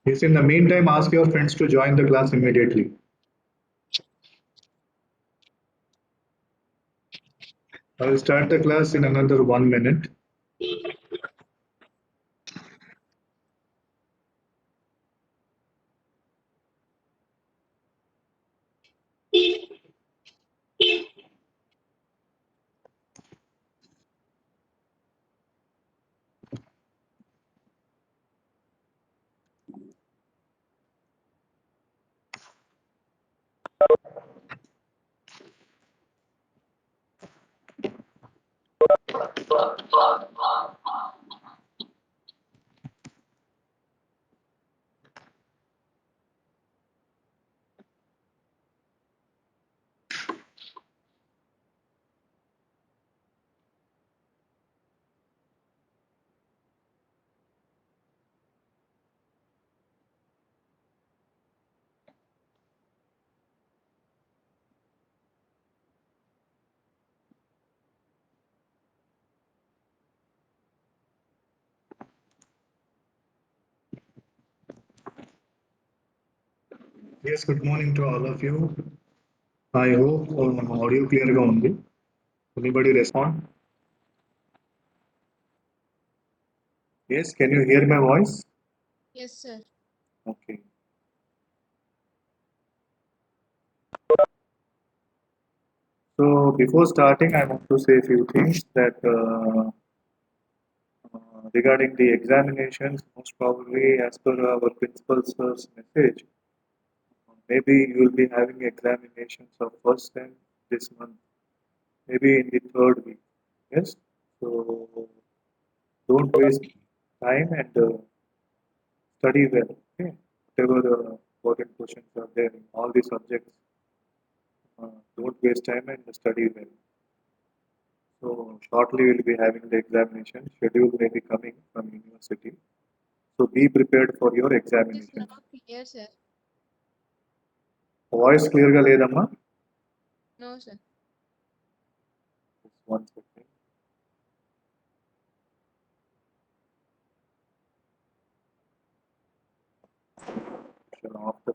Yes, in the meantime, ask your friends to join the class immediately. I will start the class in another 1 minute. Yes, good morning to all of you. I hope audio clear గా ఉంది. Anybody respond? Yes, can you hear my voice? Yes, sir. Okay. So before starting, I want to say a few things that regarding the examinations, most probably as per our principal sir's message, maybe you will be having examinations of first time this month, maybe in the third week. Yes, so don't waste time and study well. Okay, whatever the important questions are there in all the subjects, don't waste time and study well. So shortly we'll be having the examination. Schedule may be coming from university. So be prepared for your It is examination. not clear, sir. Voice clear గా లేదమ్మా. No, sir. Just 1 second. Turn off the.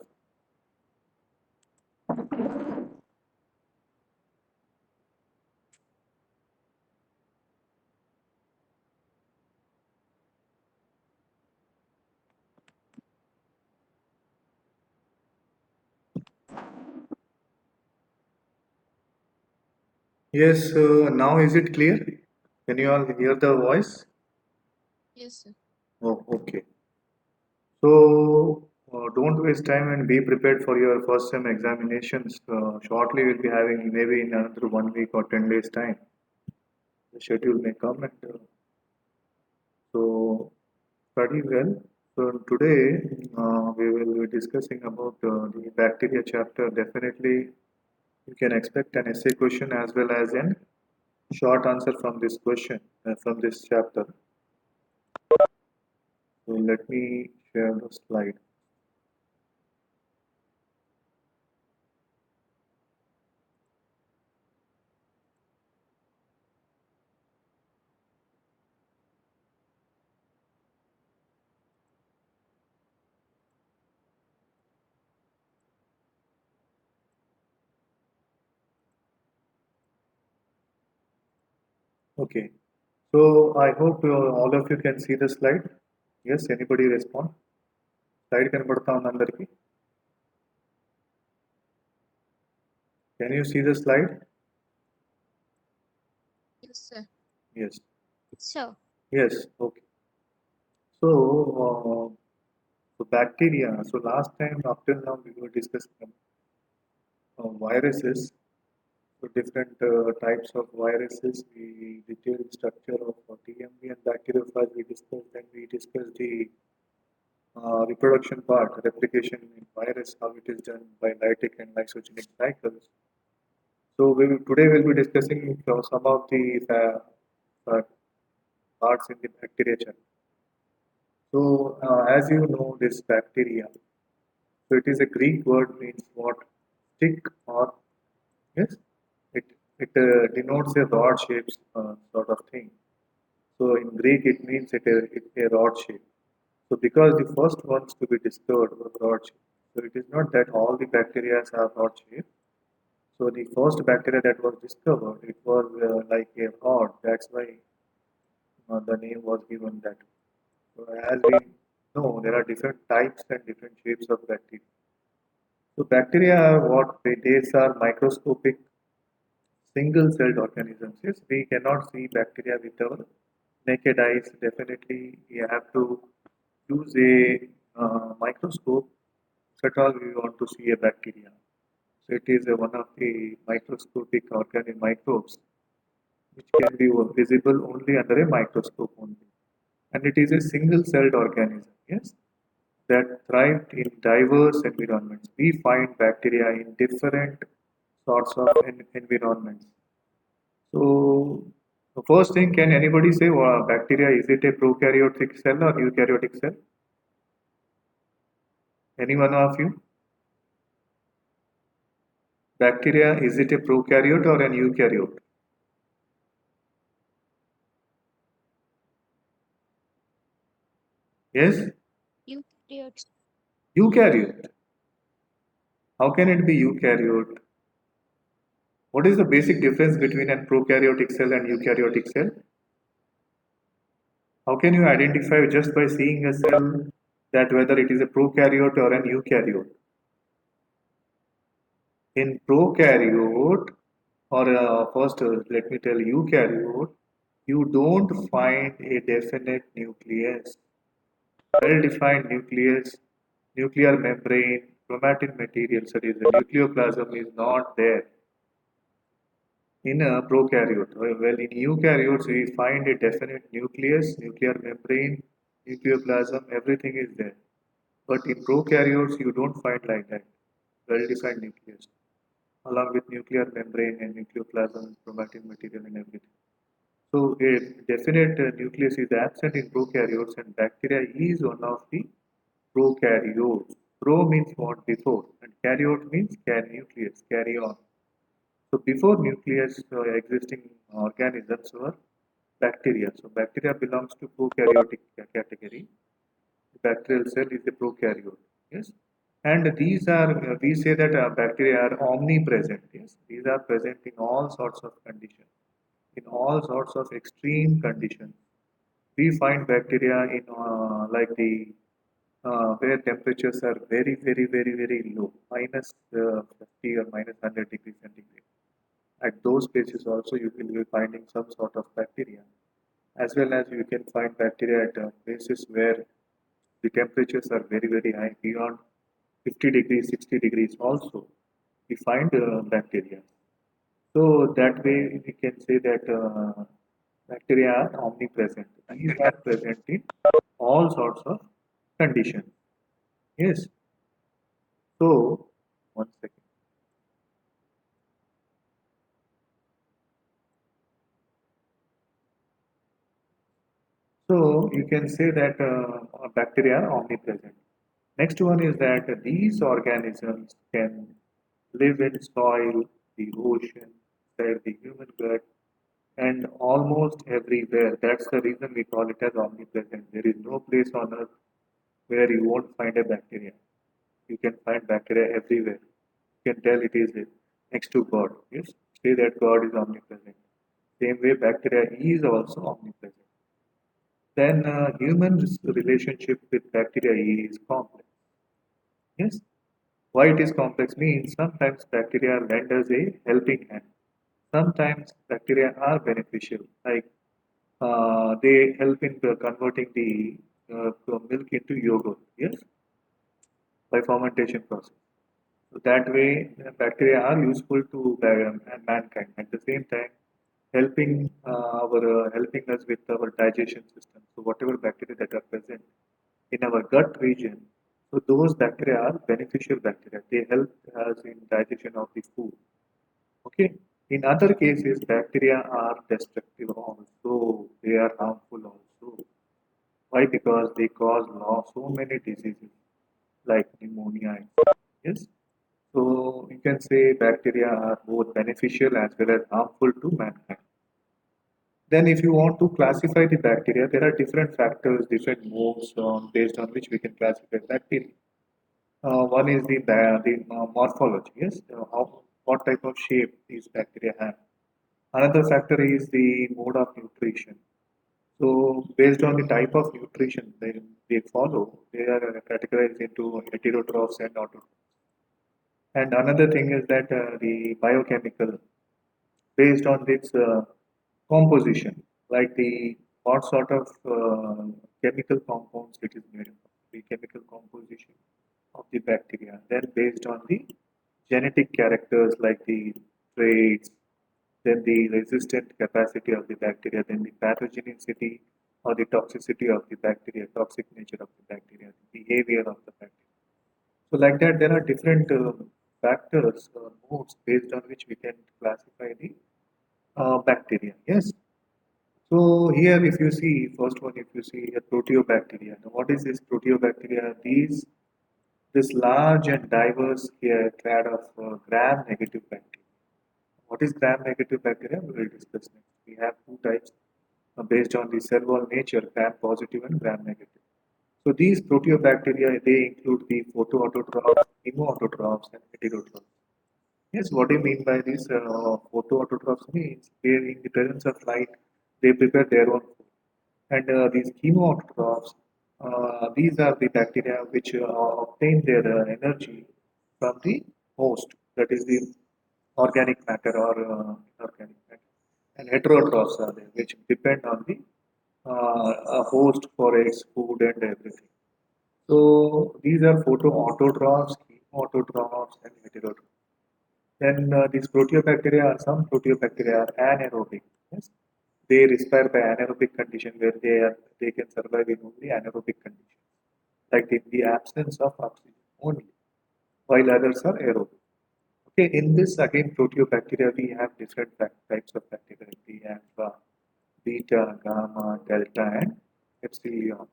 Yes, now is it clear? Can you all hear the voice? Yes, sir. Oh, okay. So don't waste time and be prepared for your first sem examinations. Shortly we'll be having maybe in another 1 week or 10 days time. The schedule may come and so study well. So today we will be discussing about the bacteria chapter. Definitely you can expect an essay question as well as an short answer from this question from this chapter. So let me share the slide. Okay. So I hope all of you can see the slide. Yes, anybody respond? Slide కనబడతా ఉంది అందరికి. Can you see the slide? Yes, sir. Yes. Sure. Yes. Okay. So, so bacteria. So last time up till now we were discussing viruses. So different types of viruses. The detailed structure of TMV and bacteriophage we discussed. Then we discussed the reproduction part, replication in virus, how it is done by lytic and lysogenic cycles. So today we'll be discussing some of the parts in the bacteria chapter. So as you know, this bacteria, so it is a Greek word means what? Stick or yes, it denotes a rod shaped sort of thing. So in Greek it means it a rod shape. So because the first ones to be discovered were rod shaped. So it is not that all the bacteria are rod shaped. So the first bacteria that was discovered, it was like a rod. That's why the name was given that. So as we know, there are different types and different shapes of bacteria. So bacteria are what these are microscopic single-celled organisms. Yes, we cannot see bacteria with our naked eyes. Definitely, we have to use a microscope. If at all we want to see a bacteria. So it is one of the microscopic organic microbes which can be visible only under a microscope only. And it is a single-celled organism, yes, that thrive in diverse environments. We find bacteria in different sorts of environments. So, the first thing, can anybody say bacteria is it a prokaryotic cell or eukaryotic cell? Any one of you? Bacteria, is it a prokaryote or an eukaryote? Yes? Eukaryotes. Eukaryote. How can it be eukaryote? What is the basic difference between a prokaryotic cell and eukaryotic cell? How can you identify just by seeing a cell that whether it is a prokaryote or an eukaryote? In prokaryote, or first let me tell eukaryote, you don't find a definite nucleus, well-defined nucleus, nuclear membrane, chromatin material, that is the nucleoplasm is not there in a prokaryote. Well, in eukaryotes, we find a definite nucleus, nuclear membrane, nucleoplasm, everything is there. But in prokaryotes, you don't find like that, well-defined nucleus, along with nuclear membrane and nucleoplasm, chromatin material, and everything. So, a definite nucleus is absent in prokaryotes, and bacteria is one of the prokaryotes. Pro means what before, and karyote means nucleus, carry on. So before nucleus existing organisms were bacteria. So bacteria belongs to prokaryotic category. The bacterial cell is a prokaryote. Yes, and these are we say that bacteria are omnipresent. Yes, these are present in all sorts of conditions, in all sorts of extreme conditions. We find bacteria in like the where temperatures are very low, minus 50 or minus 100 degrees centigrade. At those places also you will be finding some sort of bacteria, as well as you can find bacteria at places where the temperatures are very high, beyond 50 degrees, 60 degrees also. We find bacteria. So that way we can say that bacteria are omnipresent. These are present in all sorts of conditions. Yes. So, one second. So you can say that bacteria are omnipresent. Next one is that these organisms can live in soil, the ocean, inside the human gut, and almost everywhere. That's the reason we call it as omnipresent. There is no place on earth where you won't find a bacteria. You can find bacteria everywhere. You can tell it is next to God. Yes, say that God is omnipresent. Same way, bacteria is also omnipresent. Then human relationship with bacteria is complex. Yes, why it is complex means sometimes bacteria lend us a helping hand. Sometimes bacteria are beneficial, like they help in converting the milk into yogurt. Yes, by fermentation process. So that way, bacteria are useful to mankind. At the same time, helping us with our digestion system. So whatever bacteria that are present in our gut region, so those bacteria are beneficial bacteria. They help us in digestion of the food. Okay. In other cases, bacteria are destructive also. They are harmful also. Why? Because they cause so many diseases like pneumonia. Yes. So you can say bacteria are both beneficial as well as harmful to mankind. Then, if you want to classify the bacteria, there are different factors, different modes based on which we can classify bacteria. One is the morphology, yes, what type of shape these bacteria have. Another factor is the mode of nutrition. So, based on the type of nutrition they follow, they are categorized into heterotrophs and autotrophs. And another thing is that the biochemical, based on its composition, like the what sort of chemical compounds it is made of, the chemical composition of the bacteria. Then, based on the genetic characters like the traits, then the resistant capacity of the bacteria, then the pathogenicity or the toxicity of the bacteria, toxic nature of the bacteria, the behavior of the bacteria. So, like that, there are different factors, modes based on which we can classify the bacteria. Yes. So here, if you see, first one, if you see a proteobacteria. Now, what is this proteobacteria? This large and diverse clade of gram-negative bacteria. What is gram-negative bacteria? We will discuss next. We have two types based on the cell wall nature, gram-positive and gram-negative. So these proteobacteria, they include the photoautotrophs, chemoautotrophs, and heterotrophs. Yes, what do you mean by this? Photoautotrophs means they, in the presence of light, they prepare their own food. And these chemoautotrophs, these are the bacteria which obtain their energy from the host, that is the organic matter or inorganic matter. And heterotrophs are there, which depend on the a host for its food and everything. So these are photoautotrophs, chemoautotrophs, and heterotrophs. Then these proteobacteria are some proteobacteria are anaerobic. Yes, they respire by anaerobic condition where they can survive in only anaerobic conditions, like in the absence of oxygen only, while others are aerobic. Okay, in this again proteobacteria we have different types of bacteria. We have beta, gamma, delta, and epsilon.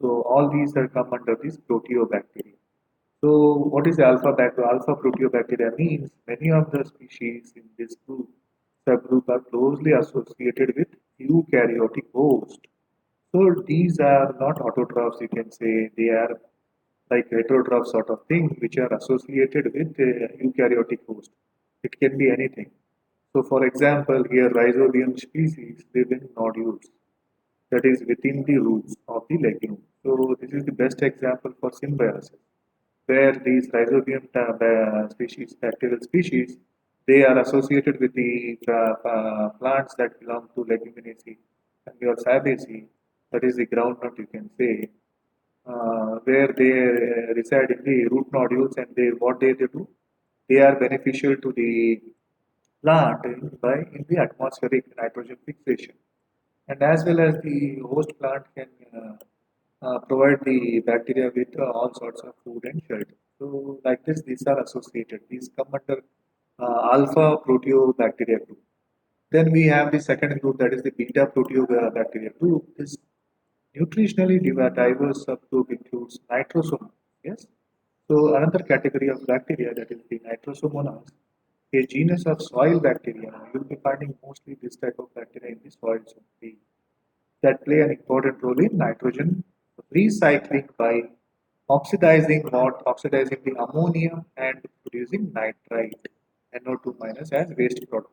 So all these are come under this proteobacteria. So what is alpha proteobacteria means many of the species in this subgroup are closely associated with eukaryotic host. So these are not autotrophs, you can say they are like heterotrophs sort of thing which are associated with eukaryotic host. It can be anything. So for example, here Rhizobium species live in nodules, that is within the roots of the legume. So this is the best example for symbiosis, where these Rhizobium species, bacterial species, they are associated with the plants that belong to Leguminaceae and your Fabaceae, that is the groundnut you can say, where they reside in the root nodules and they what they do, they are beneficial to the plant in the atmospheric nitrogen fixation, and as well as the host plant can provide the bacteria with all sorts of food and shelter. So, like this, these are associated. These come under alpha proteobacteria group. Then we have the second group, that is the beta proteobacteria group. This nutritionally diverse subgroup includes nitrosomonas. Yes. So another category of bacteria, that is the nitrosomonas, a genus of soil bacteria. You'll be finding mostly this type of bacteria in the soils only, that play an important role in nitrogen recycling by oxidizing the ammonium and producing nitrite NO2 minus as waste product.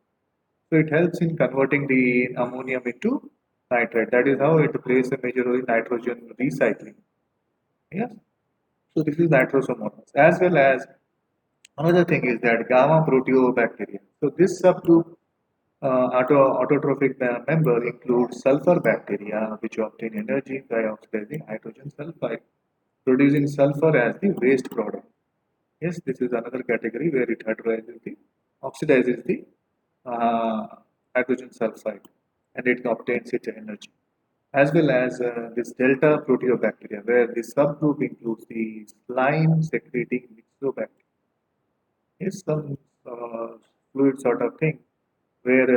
So it helps in converting the ammonium into nitrate. That is how it plays a major role in nitrogen recycling. Yes. So this is nitrosomonas. As well as another thing is that gamma proteobacteria. So this subgroup autotrophic member includes sulfur bacteria, which obtain energy by oxidizing hydrogen sulfide, producing sulfur as the waste product. Yes, this is another category where it oxidizes the uh, hydrogen sulfide and it obtains its energy. As well as this delta proteobacteria, where this subgroup includes the slime secreting mixobacteria. Yes, some fluid sort of thing where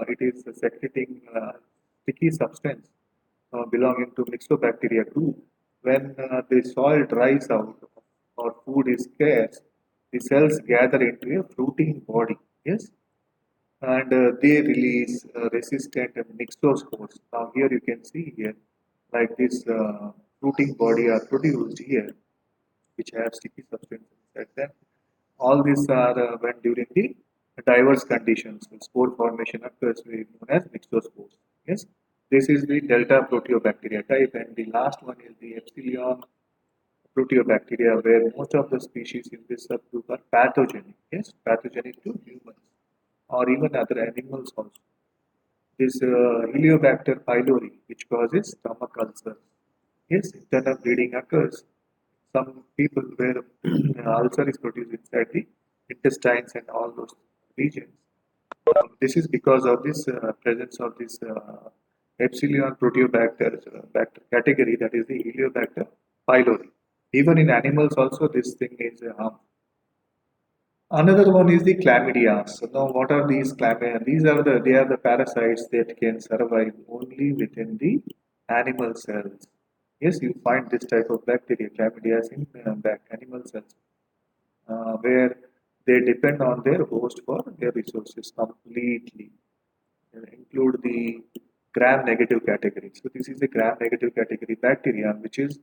it is secreting sticky substance belonging to mixobacteria group. When the soil dries out or food is scarce, the cells gather into a fruiting body. Yes, and they release resistant mixospores. Now here you can see here, like this fruiting body are produced here, which have sticky substances inside them. All these are when during the diverse conditions, spore formation occurs, known as mixospores. Yes, this is the delta proteobacteria type, and the last one is the epsilon proteobacteria, where most of the species in this subgroup are pathogenic. Yes, pathogenic to humans or even other animals also. This Heliobacter pylori, which causes stomach ulcers. Yes, internal bleeding occurs. Some people where ulcer is produced inside the intestines and all those regions. This is because of this presence of this Epsilon proteobacter bacter category, that is the Heliobacter pylori. Even in animals also this thing is harmful. Another one is the chlamydia. So now what are these chlamydia? They are the parasites that can survive only within the animal cells. Yes, you find this type of bacteria, chlamydia, in animal cells, where they depend on their host for their resources completely. Include the gram-negative category. So this is a gram-negative category bacteria, which is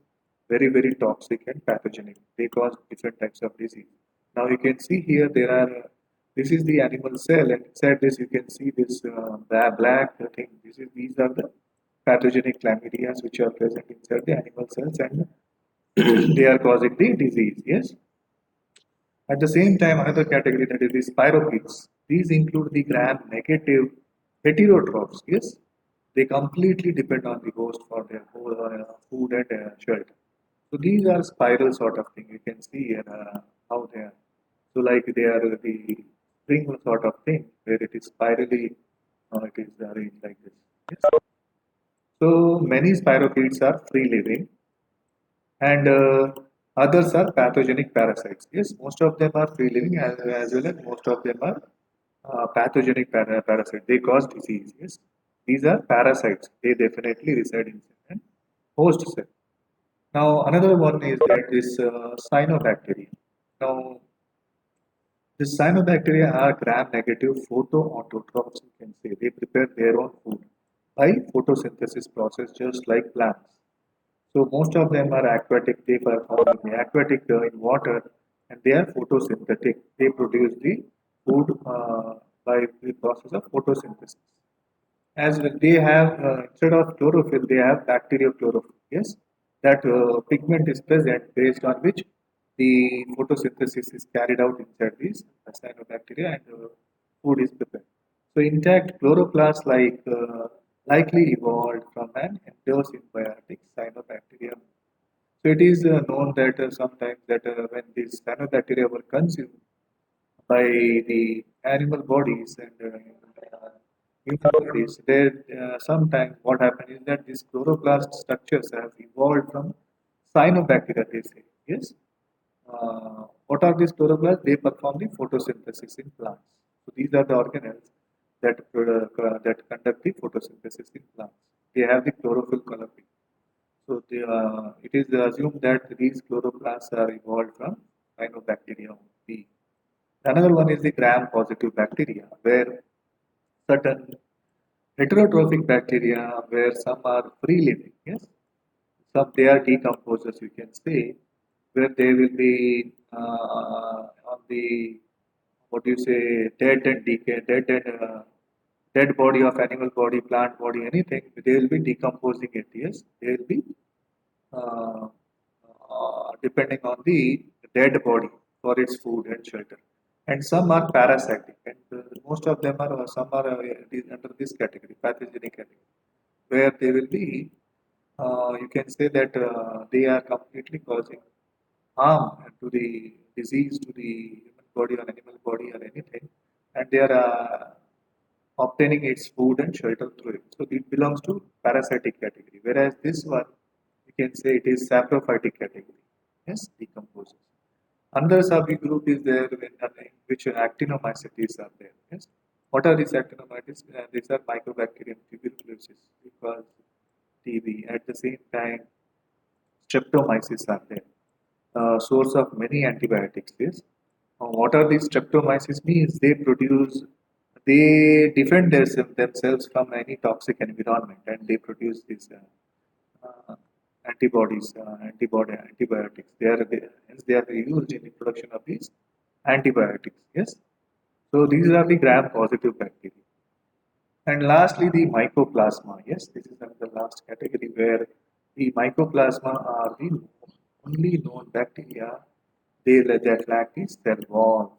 very toxic and pathogenic. They cause different types of disease. Now you can see here there are. This is the animal cell, and inside this you can see this black thing. These are the pathogenic chlamydia which are present inside the animal cells, and they are causing the disease. Yes. At the same time, another category, that is the spirochetes. These include the gram-negative heterotrophs. Yes, they completely depend on the host for their food and shelter. So these are spiral sort of thing. You can see here how they are. So like they are the spring sort of thing where it is spirally, it is arranged like this. Yes. So many spirochetes are free living, and others are pathogenic parasites. Yes, most of them are free living, as well as most of them are pathogenic parasites. They cause disease. Yes, these are parasites. They definitely reside in cell and host cell. Now another one is that this cyanobacteria. Now these cyanobacteria are gram-negative photoautotrophs. You can say they prepare their own food by photosynthesis process, just like plants. So most of them are aquatic. They perform in the aquatic in water, and they are photosynthetic. They produce the food by the process of photosynthesis. As well, they have instead of chlorophyll, they have bacteriochlorophyll. Yes, that pigment is present based on which the photosynthesis is carried out inside these cyanobacteria, and food is prepared. So intact chloroplasts likely evolved from an endosymbiotic cyanobacterium. So it is known that sometimes that when these cyanobacteria were consumed by the animal bodies and human bodies, there sometimes what happens is that these chloroplast structures have evolved from cyanobacteria. They say yes. What are these chloroplasts? They perform the photosynthesis in plants. So these are the organelles that conduct the photosynthesis in plants. They have the chlorophyll color. So it is assumed that these chloroplasts are evolved from cyanobacteria only. Another one is the gram-positive bacteria, where certain heterotrophic bacteria, where some are free living, yes, some they are decomposers, you can say, where they will be on the what do you say, dead and decay, dead body of animal body, plant body, anything, they will be decomposing it. Yes, they will be uh, depending on the dead body for its food and shelter. And some are parasitic, and most of them are some are under this category, pathogenic category, where they will be. You can say that they are completely causing harm to the disease to the human body or animal body or anything, and they are obtaining its food and shelter through it. So it belongs to parasitic category, whereas this one you can say it is saprophytic category. Yes, decomposes. Another subgroup is there in which actinomycetes are there. Yes. What are these actinomycetes? These are Mycobacterium tuberculosis because TB. At the same time, streptomyces are there. Source of many antibiotics. Yes. What are these streptomyces means? They produce they defend themselves from any toxic environment, and they produce these antibiotics. Hence they are used in the production of these antibiotics. Yes. So these are the gram-positive bacteria. And lastly, the mycoplasma. Yes, this is the last category where the mycoplasma are the only known bacteria that lack the cell wall.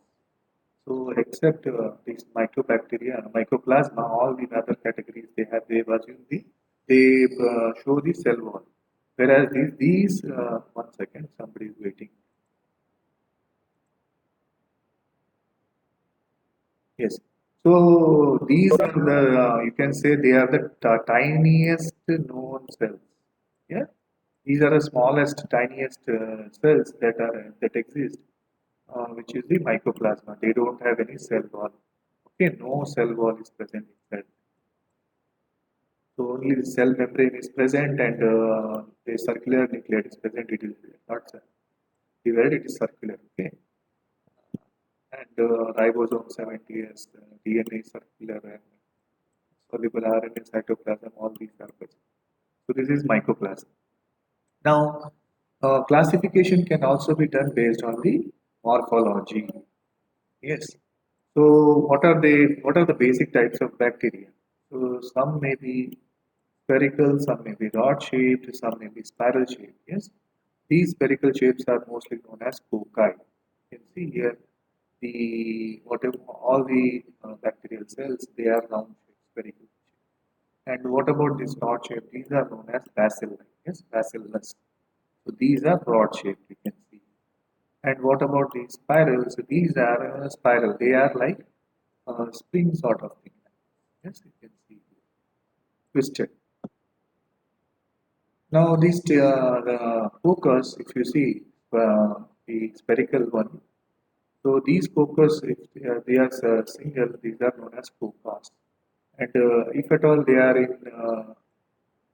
So except these mycobacteria, mycoplasma, all the other categories they've assumed they show the cell wall. Whereas these 1 second, somebody is waiting. Yes. So these are the you can say they are the tiniest known cells. Yeah. These are the smallest, tiniest cells that exist, which is the mycoplasma. They don't have any cell wall. Okay, no cell wall is present inside. So only the cell membrane is present and the circular nucleus is present. It is not divided. It is circular. Okay, and ribosome 70s, DNA circular and soluble RNA cytoplasm. All these are present. So this is mycoplasm. Now, classification can also be done based on the morphology. Yes. So what are the basic types of bacteria? So some may be spherical, some may be rod shaped, some may be spiral shaped. Yes. These spherical shapes are mostly known as cocci. You can see here the whatever all the bacterial cells they are round shaped, spherical. And what about this rod shape? These are known as bacilli. Yes, bacillus. So these are rod shaped. You can see. And what about these spirals? So these are spiral. They are like spring sort of thing. Yes, you can see twisted. Now these the focus, if you see the spherical one, so these focus, if they are single, these are known as focus. And if at all they are in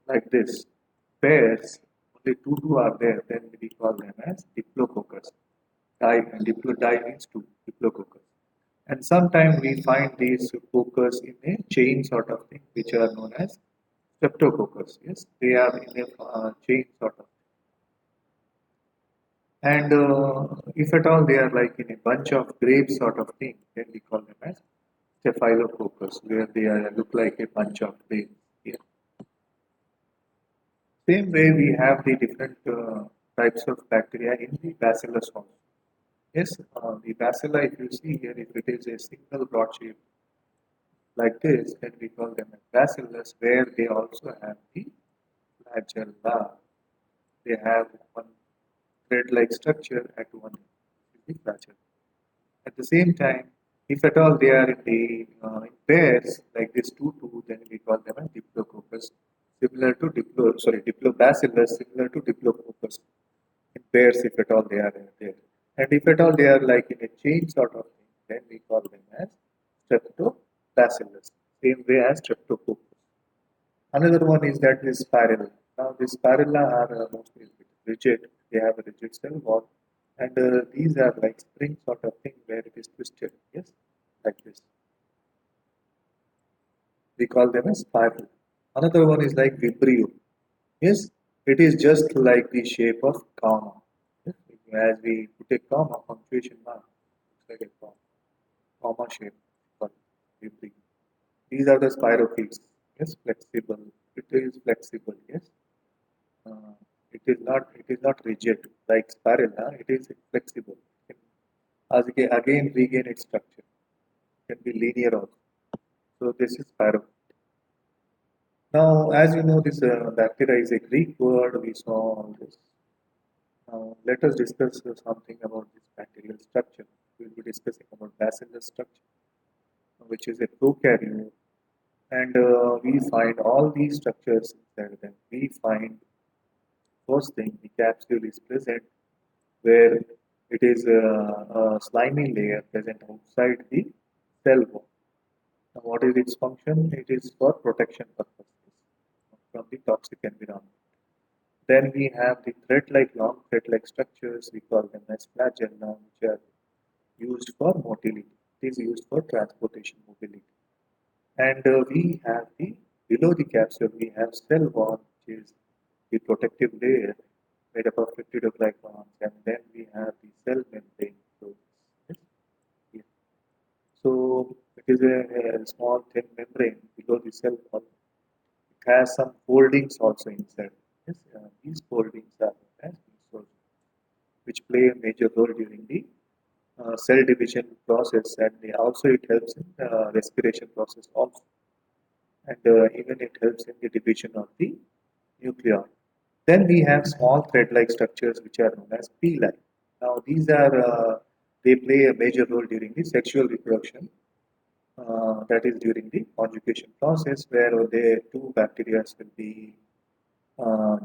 like this pairs, only two are there, then we call them as diplococcus. Di means two, diplococcus. And sometimes we find these coccus in a chain sort of thing, which are known as streptococcus. Yes, they are in a chain sort of. And if at all they are like in a bunch of grapes sort of thing, then we call them as staphylococcus, where they are look like a bunch of grapes. Here. Same way we have the different types of bacteria in the bacillus also. Yes, the bacilli, if you see here, if it is a single broad shape like this, then we call them as bacillus, where they also have the flagella. They have one thread-like structure at one end, the flagella. At the same time, if at all they are in pairs like this two, then we call them as diplococcus, similar to diplobacillus, similar to diplococcus in pairs if at all they are there. And if at all they are like in a chain sort of thing, then we call them as streptobacillus, same way as streptococcus. Another one is that this spiral. Now, these spirilla are mostly rigid. They have a rigid cell wall, and these are like spring sort of thing where it is twisted. Yes, like this. We call them a spiral. Another one is like vibrio. Yes, it is just like the shape of comma. Yes, as we put a comma, punctuation mark, looks like a comma shape. But vibrio. These are the spirochetes. Yes, flexible. It is flexible. Yes. Uh, it is not rigid like spirilla. It is flexible. It can again regain its structure. It can be linear also. So this is spiral. Now, as you know, this bacteria is a Greek word. We saw all this. Now, let us discuss something about this bacterial structure. We will be discussing about bacillus structure, which is a prokaryote, and we find all these structures inside them. We find first thing the capsule is present where it is a slimy layer present outside the cell wall. Now, what is its function? It is for protection purposes from the toxic environment. Then we have the long thread-like structures. We call them as flagella, which are used for motility. It is used for transportation mobility. And we have the below the capsule we have cell wall, which is the protective layer made up of peptidoglycans, and then we have the cell membrane. So, yes, here. So it is a small thin membrane below the cell wall. It has some foldings also inside. Yes, these foldings are known as mesosomes, which play a major role during the cell division process, and also it helps in respiration process also, and even it helps in the division of the nuclei. Then we have small thread-like structures which are known as pili. Now these are they play a major role during the sexual reproduction. That is during the conjugation process, where the two bacteria will be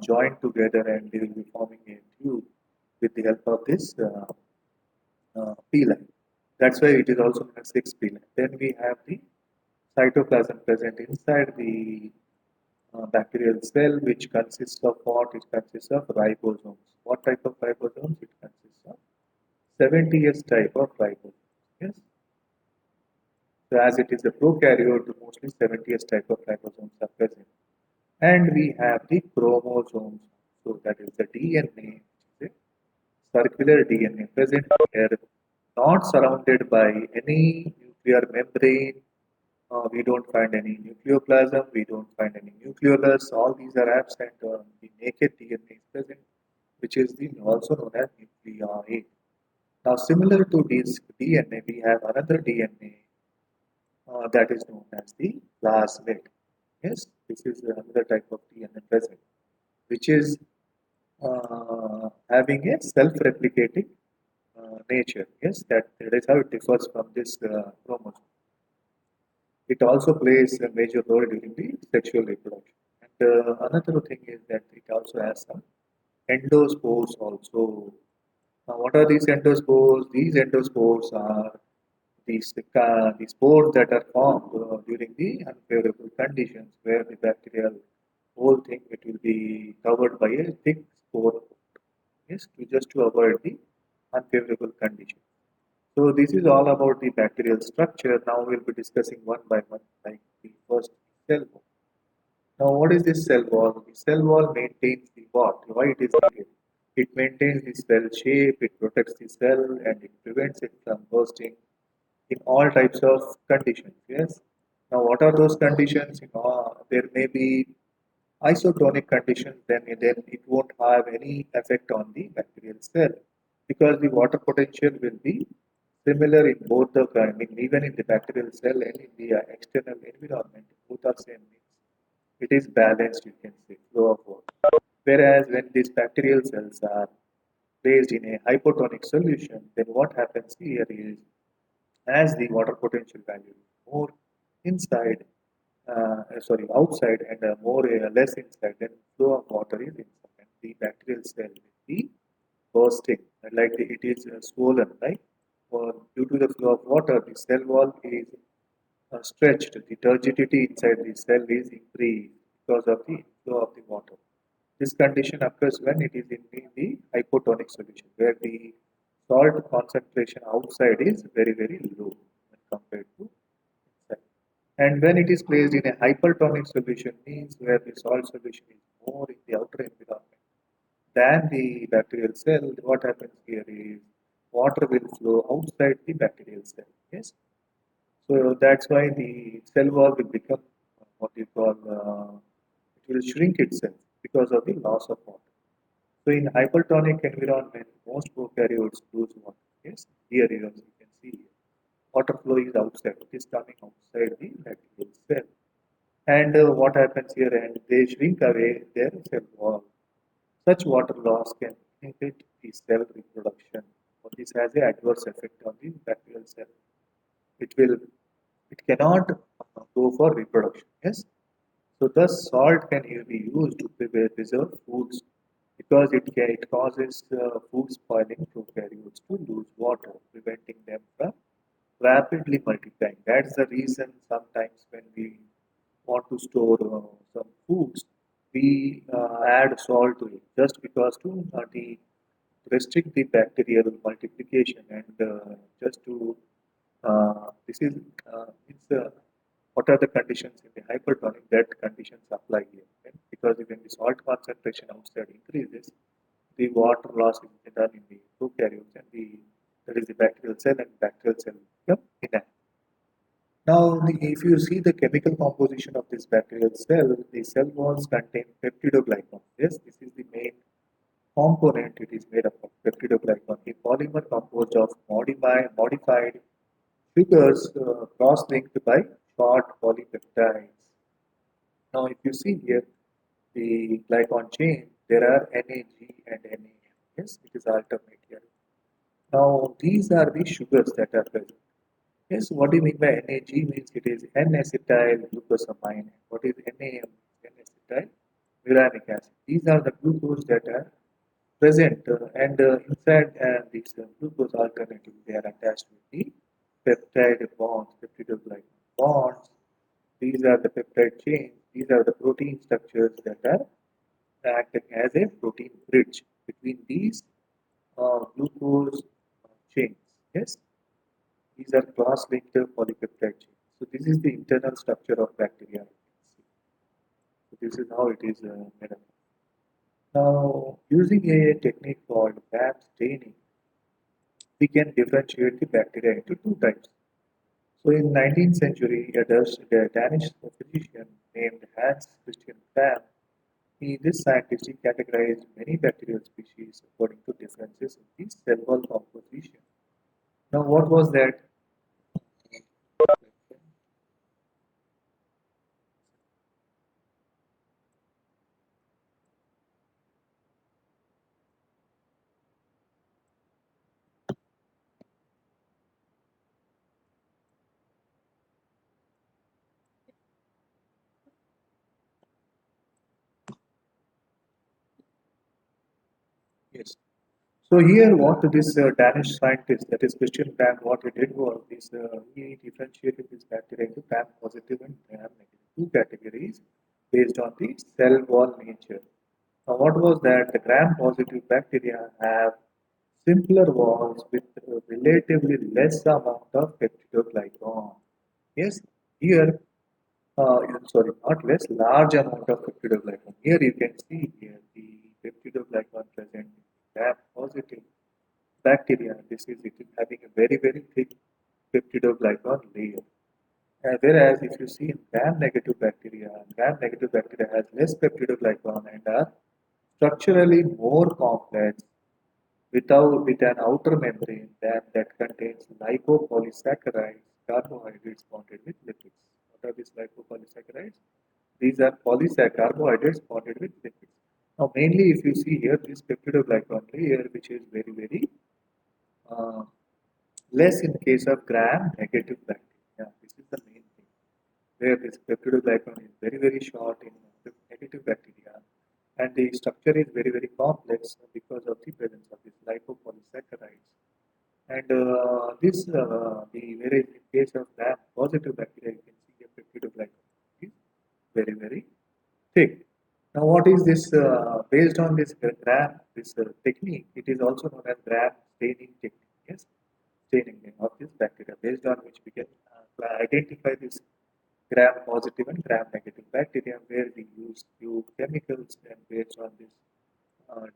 joined together and they will be forming a tube with the help of this pili. That's why it is also known as 6 pili. Then we have the cytoplasm present inside the bacterial cell, which consists of what? It consists of ribosomes. What type of ribosomes? It consists of 70S type of ribosomes. Yes. So as it is a prokaryote, mostly 70S type of ribosomes are present. And we have the chromosomes. So that is the DNA, which is a circular DNA present here, not surrounded by any nuclear membrane. We don't find any nucleoplasm, we don't find any nucleolus. All these are absent. The naked DNA is present, which is also known as nucleoid. Now, similar to this DNA, we have another DNA that is known as the plasmid. Yes, this is another type of DNA present, which is having a self-replicating nature. Yes, that is how it differs from this chromosome. It also plays a major role during the sexual reproduction. And another thing is that it also has some endospores also. Now, what are these endospores? These endospores are the spores that are formed during the unfavorable conditions where the bacterial whole thing it will be covered by a thick spore coat. Yes, to avoid the unfavorable conditions. So this is all about the bacterial structure. Now we'll be discussing one by one, like the first cell wall. Now what is this cell wall? The cell wall maintains the what? Why it is needed? It maintains the cell shape, it protects the cell, and it prevents it from bursting in all types of conditions. Yes. Now what are those conditions? There may be isotonic conditions, then it won't have any effect on the bacterial cell because the water potential will be similar in both the, I mean, even in the bacterial cell and in the external environment, both are same. It is balanced, you can say, flow of water. Whereas when these bacterial cells are placed in a hypotonic solution, then what happens here is as the water potential value is more inside, outside, and more less inside, then flow of water is inside, and the bacterial cell will be bursting, it is swollen, right? Or due to the flow of water, the cell wall is stretched. The turgidity inside the cell is increased because of the flow of the water. This condition occurs when it is in the hypotonic solution, where the salt concentration outside is very low when compared to inside. And when it is placed in a hypertonic solution, means where the salt solution is more in the outer environment than the bacterial cell, what happens here is water will flow outside the bacterial cell. Yes. So that's why the cell wall will become what you call it will shrink itself because of the loss of water. So in hypertonic environment, most prokaryotes lose water. Yes, here you can see here. Water flow is outside. It is coming outside the bacterial cell. And what happens here? And they shrink away their cell wall. Such water loss can inhibit the cell reproduction. So this has an adverse effect on the bacterial cell. It will, it cannot go for reproduction. Yes. So thus salt can be used to preserve foods because it causes food spoiling prokaryotes to lose water, preventing them from rapidly multiplying. That's the reason sometimes when we want to store some foods, we add salt to it just because to restrict the bacterial multiplication and just to this is it's what are the conditions in the hypertonic, that conditions apply here. Okay? Because when the salt concentration outside increases, the water loss is done in the prokaryotes and that is the bacterial cell, and bacterial cell become inactive. Now, if you see the chemical composition of this bacterial cell, the cell walls contain peptidoglycan. Yes, this is the main component. It is made up of peptidoglycan, a polymer composed of modified sugars cross-linked by short polypeptides. Now, if you see here, the glycan chain, there are NAG and NAM. Yes, it is alternate here. Now, these are the sugars that are present. Yes, what do you mean by NAG? Means it is N-acetyl glucosamine. What is NAM? N-acetyl uranic acid. These are the glucose that are present, and inside these glucose alternatives, they are attached with the peptide bonds, peptidoglycan bonds. These are the peptide chains. These are the protein structures that are acting as a protein bridge between these glucose chains. Yes, these are cross-linked polypeptide chains. So this is the internal structure of bacteria. So this is how it is made up. Now, using a technique called BAP staining, we can differentiate the bacteria into two types. So in 19th century, a Danish physician named Hans Christian Pham, this scientist categorized many bacterial species according to differences in the cell wall composition. Now, what was that? Yes. So here, what this Danish scientist, that is Christian Pham, what he did was this: he differentiated this bacteria into Gram positive and Gram negative, two categories based on the cell wall nature. Now, what was that? The Gram positive bacteria have simpler walls with a relatively less amount of peptidoglycan. Yes, here, sorry, not less, large amount of peptidoglycan. Here you can see here the peptidoglycan present in Gram positive bacteria. This is it is having a very thick peptidoglycan layer. Whereas if you see in gram-negative bacteria has less peptidoglycan and are structurally more complex with an outer membrane that contains lipopolysaccharides, carbohydrates bonded with lipids. What are these lipopolysaccharides? These are carbohydrates bonded with lipids. Now, mainly if you see here, this peptidoglycan layer, which is very uh, less in case of gram-negative bacteria. This is the main thing, where this peptidoglycan is very short in negative bacteria, and the structure is very complex because of the presence of these lipopolysaccharides. And the whereas in case of gram-positive bacteria, you can see a peptidoglycan is very thick. Now, what is this? Based on this technique, it is also known as gram staining technique. Yes, staining of this bacteria, based on which we can identify this gram positive and gram negative bacteria, where we use few chemicals, and based on this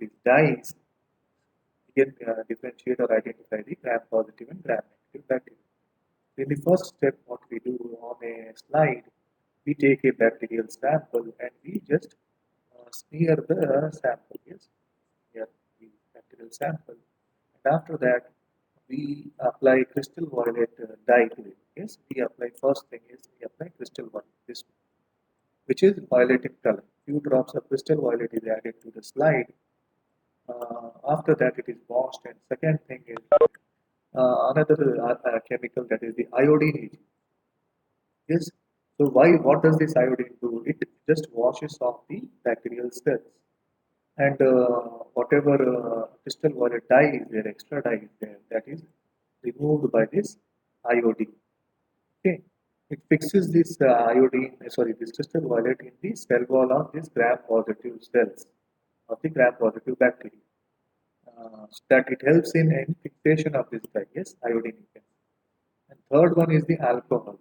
these dyes, we can differentiate or identify the gram positive and gram negative bacteria. In the first step, what we do on a slide, we take a bacterial sample and we just smear the sample. Yes, smear the bacterial sample, and after that, we apply crystal violet dye to it. Yes, we apply first thing is we apply crystal violet, this which is violet in color. Few drops of crystal violet is added to the slide. After that, it is washed, and second thing is another chemical, that is the iodine agent. Yes. So why? What does this iodine do? It just washes off the bacterial cells, and whatever crystal violet dye is there, extra dye is there, that is removed by this iodine. Okay. It fixes this this crystal violet in the cell wall of these gram-positive cells of the gram-positive bacteria. So that it helps in fixation of this dye. Yes, iodine. You can. And third one is the alcohol.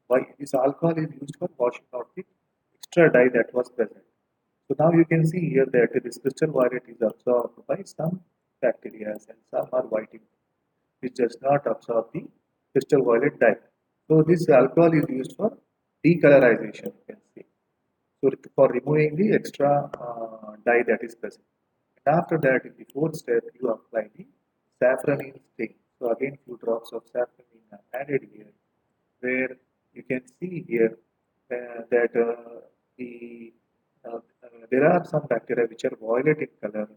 Why this alcohol is used for washing out the extra dye that was present. So now you can see here that this crystal violet is absorbed by some bacteria and some are whiting, which does not absorb the crystal violet dye. So this alcohol is used for decolorization, you can see. So for removing the extra dye that is present. And after that, in the fourth step, you apply the saffronin stain. So again, few drops of saffronin are added here, where you can see here that there are some bacteria which are violet in color.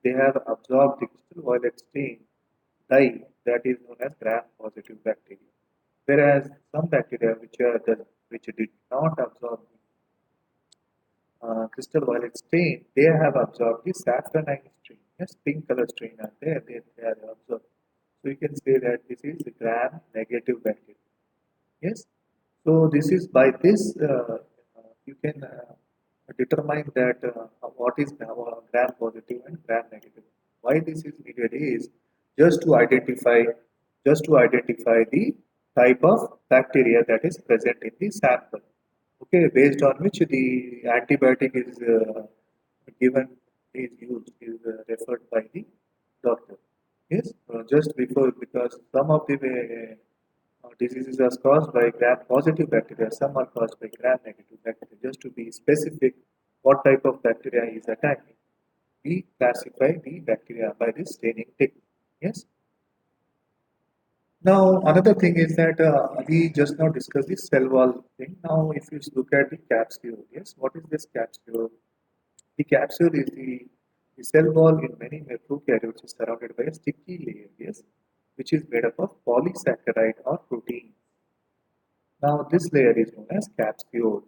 They have absorbed the crystal violet stain dye that is known as gram-positive bacteria. Whereas some bacteria which did not absorb crystal violet stain, they have absorbed the safranine strain. Yes, pink color strain are there, they are absorbed. So you can say that this is the gram-negative bacteria. Yes. So this is by this you can determine that what is gram positive and gram negative. Why this is needed is just to identify the type of bacteria that is present in the sample. Okay, based on which the antibiotic is given is used is referred by the doctor. Yes, just before because some of the diseases are caused by gram-positive bacteria, some are caused by gram-negative bacteria. Just to be specific, what type of bacteria is attacking, we classify the bacteria by this staining technique. Yes. Now, another thing is that we just now discussed the cell wall thing. Now, if you look at the capsule, yes, what is this capsule? The capsule is the cell wall in many prokaryotes is surrounded by a sticky layer, yes, which is made up of polysaccharide or protein. Now, this layer is known as capsule.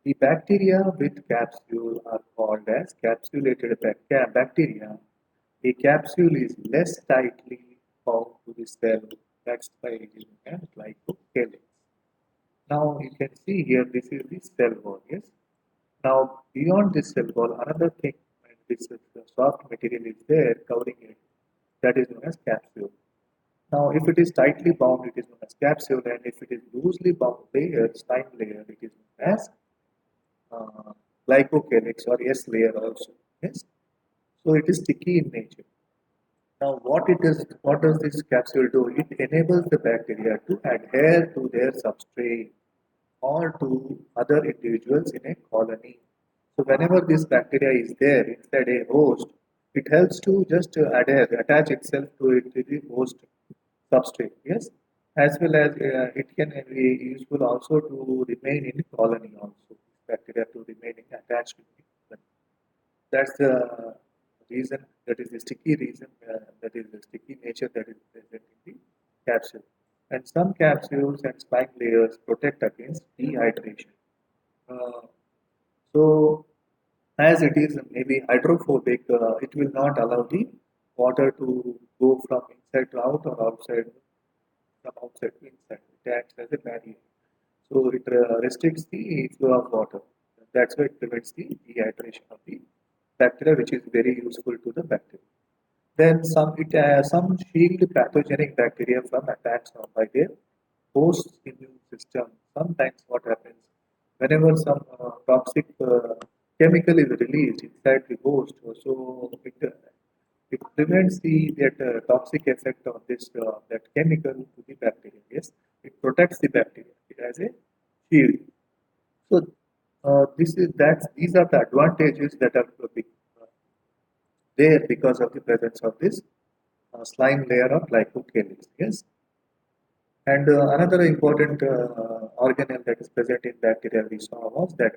The bacteria with capsule are called as capsulated bacteria. A capsule is less tightly bound to the cell. That's why it is known as glycocalyx. Now, you can see here this is the cell wall. Yes. Now, beyond this cell wall, another thing, and this soft material is there covering it. That is known as capsule. Now, if it is tightly bound, it is known as capsule, and if it is loosely bound layer, slime layer, it is known as uh, glycocalyx or S layer also. Yes. So it is sticky in nature. Now, what does this capsule do? It enables the bacteria to adhere to their substrate or to other individuals in a colony. So whenever this bacteria is there inside a host, it helps to just attach itself to it to the host substrate. Yes, as well as it can be useful also to remain in colony also. Bacteria to remain attached to the colony. That's the reason. That is the sticky reason. That is the sticky nature that is present in the capsule. And some capsules and slime layers protect against dehydration. Uh, so, as it is maybe hydrophobic, it will not allow the water to go from inside to out or outside from outside to inside. It acts as a barrier. So, it restricts the flow of water. That's why it prevents the dehydration of the bacteria, which is very useful to the bacteria. Then some shield pathogenic bacteria from attacks by their host immune system. Sometimes what happens whenever some toxic chemical is released inside the host, so it prevents the that toxic effect of this that chemical to the bacteria. Yes, it protects the bacteria. It has a shield. So this is that these are the advantages that are there because of the presence of this slime layer of glycocalyx. Yes, and another important organelle that is present in bacteria we saw was the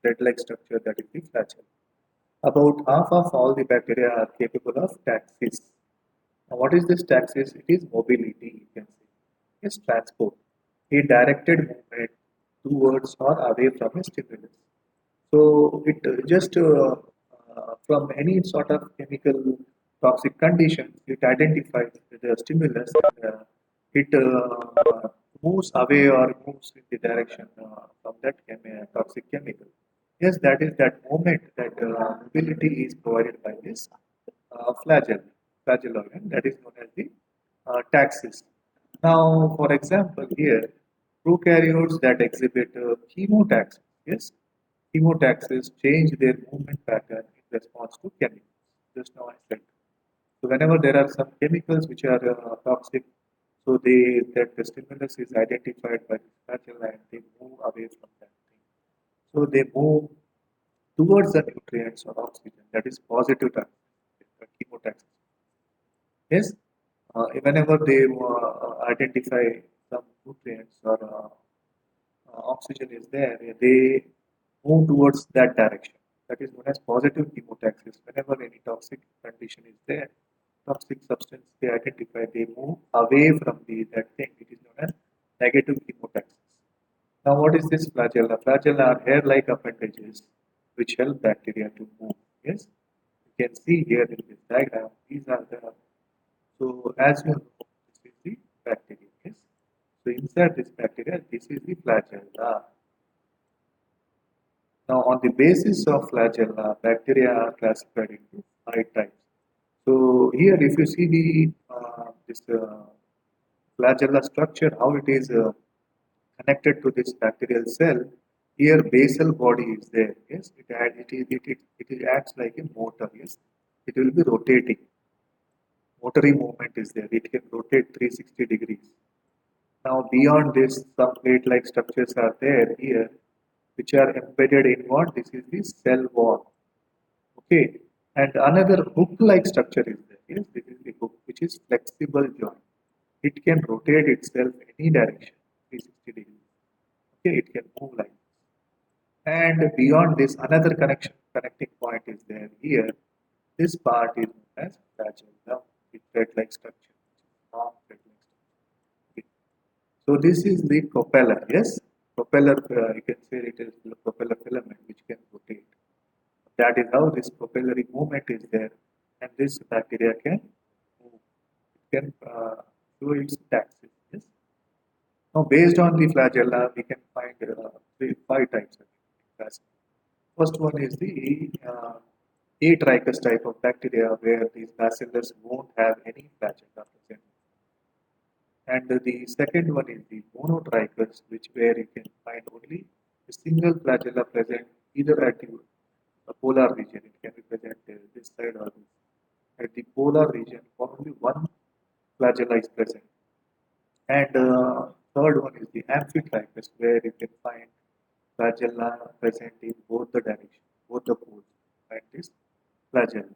thread-like structure that is the flagella. About half of all the bacteria are capable of taxis. Now, what is this taxis? It is mobility. You can say, yes, transport, a directed movement towards or away from a stimulus. So it just from any sort of chemical toxic condition, it identifies the stimulus and it moves away or moves in the direction from that toxic chemical. Yes, that is that moment that mobility is provided by this flagellum, that is known as the taxis. Now, for example, here. Prokaryotes that exhibit chemotaxis. Yes, chemotaxis change their movement pattern in response to chemicals. Just now I said. So whenever there are some chemicals which are toxic, so that the stimulus is identified by the flagella and they move away from that thing. So they move towards the nutrients or oxygen. That is positive chemotaxis. Yes, whenever they identify some nutrients or oxygen is there, they move towards that direction. That is known as positive chemotaxis. Whenever any toxic condition is there, toxic substance they identify, they move away from that thing. It is known as negative chemotaxis. Now, what is this flagella? Flagella are hair-like appendages which help bacteria to move. Yes, you can see here in this diagram. These are the so as you know, this is the bacteria. Yes. So inside this bacteria, this is the flagella. Now, on the basis of flagella, bacteria are classified into 5 types. So here, if you see the this flagella structure, how it is connected to this bacterial cell, here basal body is there. Yes, it acts like a motor. Yes, it will be rotating. Rotary movement is there. It can rotate 360 degrees. Now, beyond this, some plate-like structures are there here, which are embedded in what? This is the cell wall. Okay. And another hook-like structure is there. Yes, this is the hook, which is flexible joint. It can rotate itself any direction, 360 degrees. Okay, it can move like this. And beyond this, another connecting point is there here. This part is known as flagella, with thread-like structure, long thread-like structure. Okay. So this is the propeller, yes? Propeller, you can say it is the propeller filament which can rotate. That is how this propellery movement is there, and this bacteria can move. It can do its taxis, yes? Now, based on the flagella, we can find 5 types of it. First one is the A-trichus type of bacteria where these bacillus won't have any flagella present. And the second one is the monotrichus, which where you can find only a single flagella present either at the polar region, it can be present this side or this. At the polar region, only one flagella is present. And third one is the amphitrichus, where you can find flagella present in both the directions, both the poles. Find this flagella.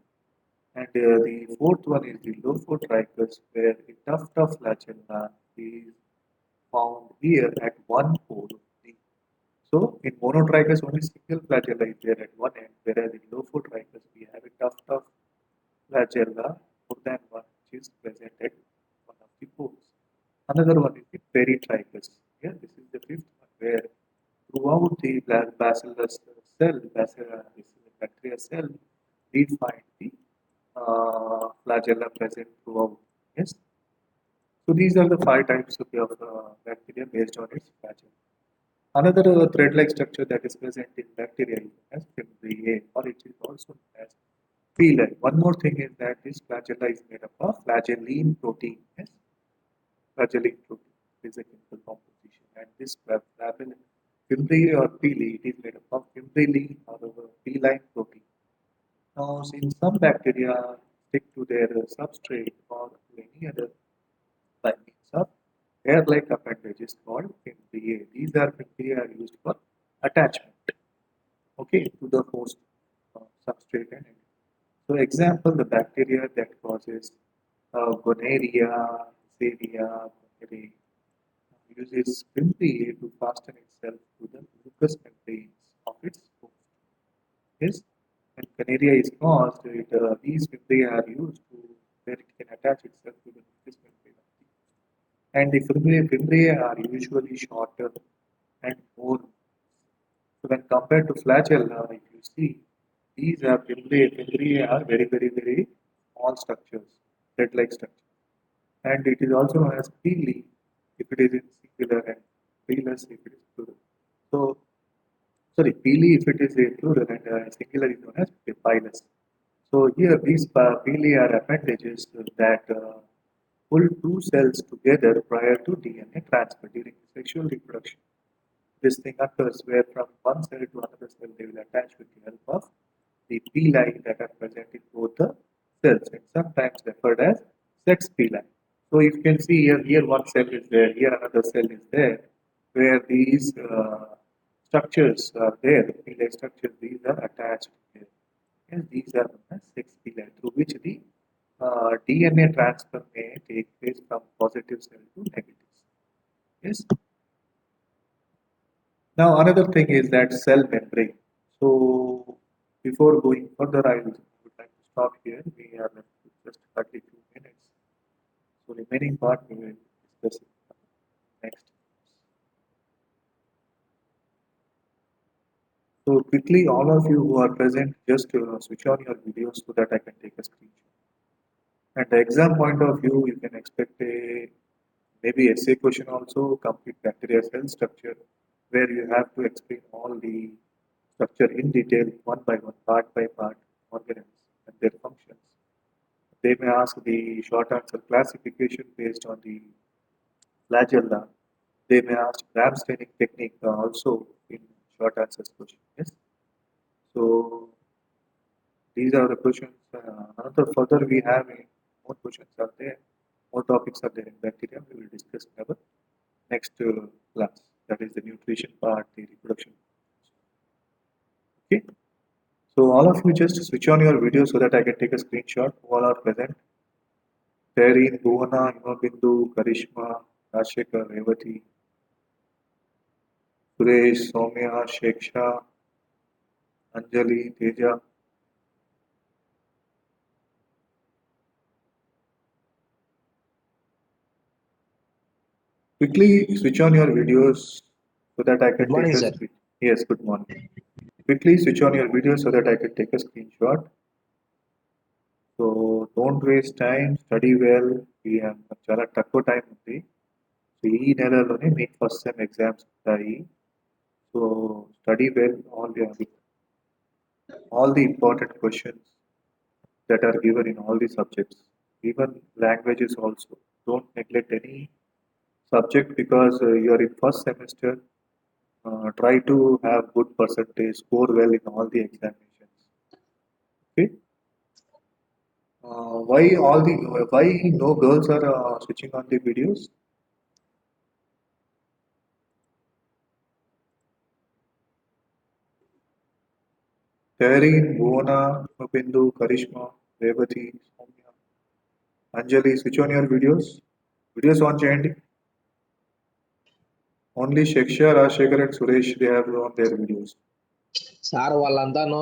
And the fourth one is the Lophotrichus, where the tuft of flagella is found here at one pole. So in Monotrichus, only single flagella is there at one end, whereas in Lophotrichus, we have a tuft of flagella more than one, which is present at one of the poles. Another one is the Peritrichus. Yeah, this is the fifth one, where throughout the bacillus cell, this is the bacteria cell, we find the flagella present throughout. Yes. So these are the 5 types of bacteria based on its flagella. Another thread-like structure that is present in bacteria is known as fimbriae, or it is also known as villi. One more thing is that this flagella is made up of flagellin protein. Yes, flagellin protein is a chemical composition, and this fimbriae or villi, it is made up of fimbrillin or villine protein. Now, since some bacteria stick to their substrate or to any other by means of hair-like appendages called fimbriae. These are fimbriae are used for attachment, okay, to the host substrate and anything. So, example, the bacteria that causes gonorrhea, Neisseria, gonorrhea, uses fimbriae to fasten itself to the mucous membranes of its host. Yes, when gonorrhea is caused, these fimbriae are used to where it can attach itself to the mucous membrane of the host. And the fimbriae are usually shorter and more. So when compared to flagella, if you see, these are fimbriae are very, very, very small structures, thread-like structures. And it is also known as pili if it is in singular and pilus if it is plural. So, sorry, pili if it is a plural and singular is known as pilus. So here these pili are appendages that pull two cells together prior to DNA transfer during sexual reproduction. This thing occurs where from one cell to another cell they will attach with the help of the pili that are present in both the cells and sometimes referred as sex pili. So you can see here one cell is there, here another cell is there, where these structures are there, pili structures, these are attached here. Yes, these are known as sex pili through which the DNA transfer may take place from positive cell to negative cell. Yes. Now another thing is that cell membrane. So before going further, I would like to stop here. We are left with just hardly 2 minutes. So remaining part we will discuss in next. So quickly, all of you who are present, just switch on your videos so that I can take a screenshot. At the exam point of view, you can expect a maybe essay question also, complete bacteria cell structure, where you have to explain all the structure in detail, one by one, part by part, organisms and their functions. They may ask the short answer classification based on the flagella. They may ask gram staining technique also in short answers question. Yes. So these are the questions. Another further we have more questions are there, more topics are there in bacteria. We will discuss in our next class. That is the nutrition part, the reproduction. Okay. So all of you just switch on your video so that I can take a screenshot. All are present. Terry, Bhuvana, Himabindu, Karishma, Rashekar, Revati, Suresh, Soumya, Sheksha, Anjali, Teja. Quickly switch on your videos so that I Good can take morning, a sir. screen. Yes, good morning. Quickly switch on your video so that I can take a screenshot. So don't waste time, study well. We have చాలా తక్కువ time ఉంది. So ఈ నెలలోనే మీకు first sem exams ఉంటాయి. So study well all the important questions that are given in all the subjects, even languages also. Don't neglect any subject because you are in first semester. Try to have good percentage, score well in all the examinations. Okay. Why no girls are switching on the videos? Taryn, Bhuwana, Mapindu, Karishma, Revati, Soumya, Anjali, switch on your videos. Videos on చేయండి. Only Sheksha, Rashekar and Suresh, they have on their videos. Sir వాళ్ళంతాను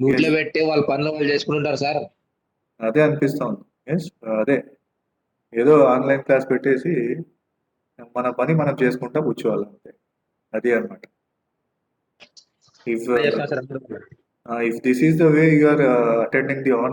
మ్యూట్లో Yes. పెట్టి వాళ్ళ పనులు వాళ్ళు చేసుకుంటుంటారు sir. అదే అనిపిస్తుంది. Yes అదే ఏదో ఆన్లైన్ క్లాస్ పెట్టేసి మన పని మనం చేసుకుంటా కూర్చోవాలి అంతే. అది అన్నమాట. If చెప్తాను sir. if this is the way you are attending the online